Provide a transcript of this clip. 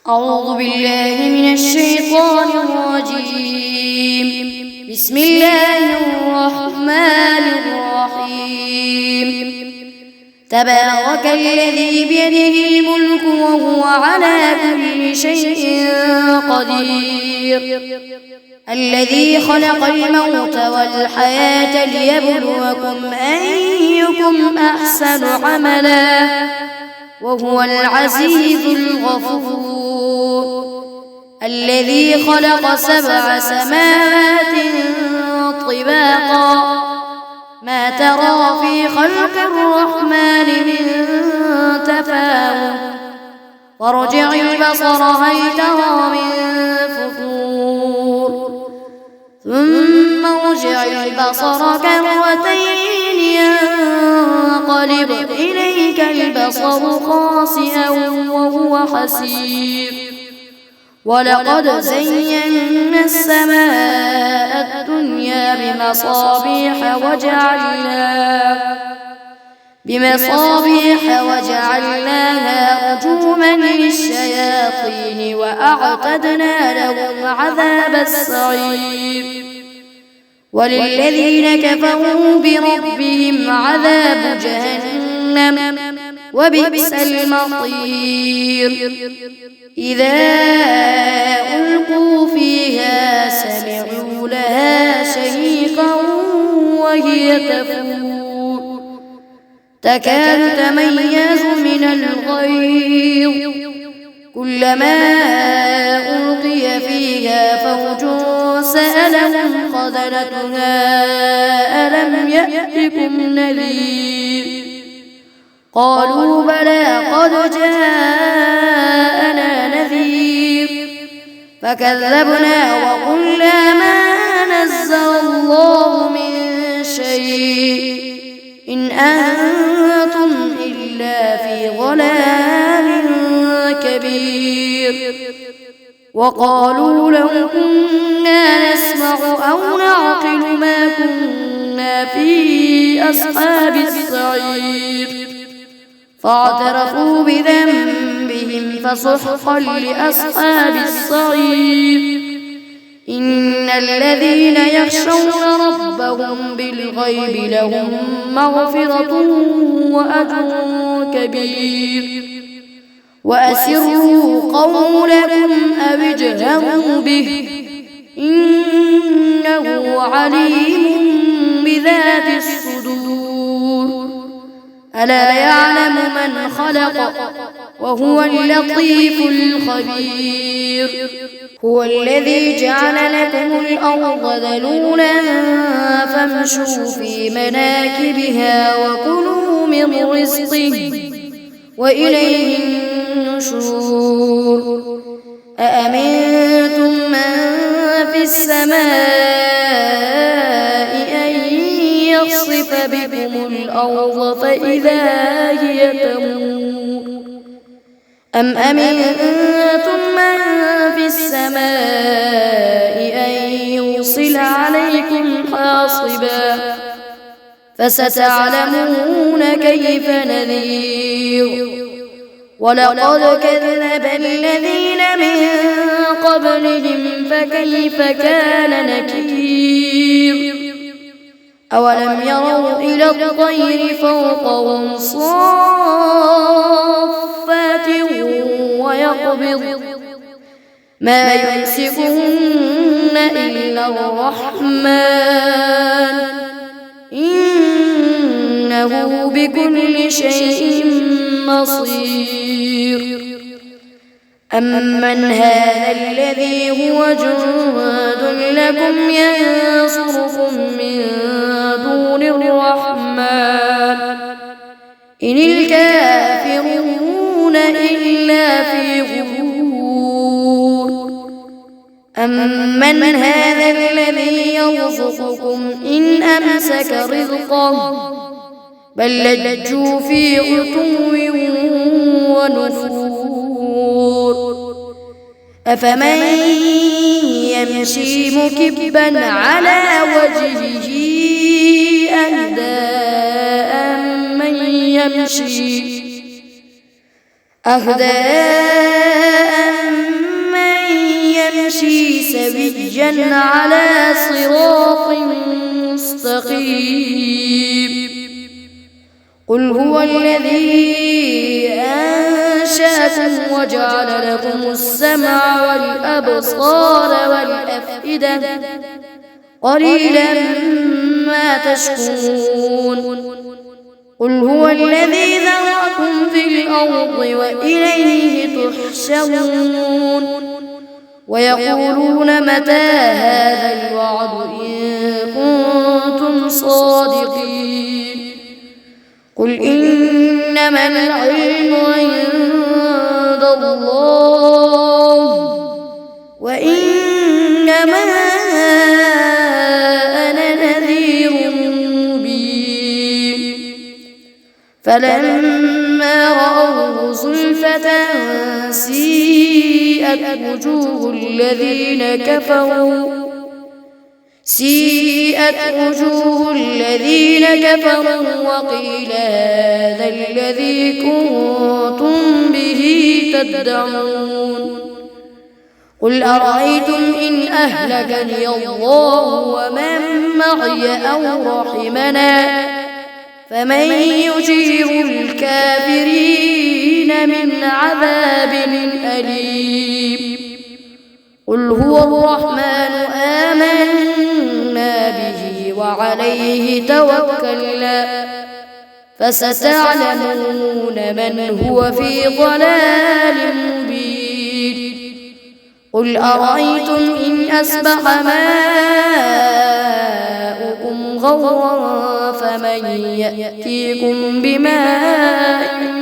أعوذ بالله من الشيطان الرجيم. بسم الله الرحمن الرحيم. تبارك الذي بيده الملك وهو على كل شيء قدير، الذي خلق الموت والحياة ليبلوكم أيكم أحسن عملا وهو العزيز الغفور، الذي خلق 7 سماوات طباقا ما ترى في خلق الرحمن من تفاوت، وارجع البصر هل ترى من فطور، ثم ارجع البصر كرتين ينقلب إليك البصر خاسئا وهو حسير، ولقد زينا السماء الدنيا بمصابيح وجعلناها رجوما للشياطين وأعتدنا لهم عذاب السعير، وللذين كفروا بربهم عذاب جهنم وبئس المصير. إذا ألقوا فيها سمعوا لها شهيقا وهي تفور تكاد تميز من الغيظ، كلما ألقي فيها فوج سألهم خزنتها ألم يأتكم نذير، قالوا بلى قد جاءنا نذير، فكذبنا وقلنا ما نزل الله من شيء إن أنتم إلا في ضلال كبير، وقالوا لو كنا نسمع أو نعقل ما كنا في أصحاب السعير، فاعترفوا بذنبهم فسحقا لأصحاب السعير. إن الذين يخشون ربهم بالغيب لهم مغفرة وأجر كبير، وأسروا قولكم أو اجهروا به إنه عليم بذات الصدور، ألا يعلم من خلق وهو اللطيف الخبير. هو الذي جعل لكم الأرض ذلولا فامشوا في مناكبها وكلوا من رزقه وإليه النشور. أأمنتم من في السماء أن يخسف بكم الأرض فإذا هي تمور، أم أمنتم من في السماء أن يرسل عليكم حاصبا فستعلمون كيف نذير. ولقد كذب الذين من قبلهم فكيف كان نكير. أولم يروا إلى الطير فوقهم صافات ويقبض ما يمسكهن إلا الرحمن إنه بكل شيء بصير. أمن هذا الذي هو جند لكم ينصركم من دون الرحمن إن الكافرون إلا في غرور. أمن هذا الذي يرزقكم إن أمسك رزقه بل لجوا في عتو ونفور. أفمن يمشي مكبا على وجهه أهدى أمن يمشي سويا على صراط مستقيم. قل هو الذي أنشأكم وجعل لكم السمع والأبصار والأفئدة قليلا ما تشكرون. قل هو الذي ذرأكم في الأرض وإليه تحشرون. ويقولون متى هذا الوعد إن كنتم صادقين. قل إنما العلم عند الله وإنما أنا نذير مبين. فلما رأوه زلفة سيئت وجوه الذين كفروا وقيل هذا الذي كنتم به تدعون. قل أرأيتم إن أهلكني الله ومن معي أو رحمنا فمن يجير الكافرين من عذاب أليم. قل هو الرحمن آمنا به وعليه توكلنا فستعلمون من هو في ضلال مبين. قل أرأيتم إن أصبح ماؤكم غورا فمن يأتيكم بماء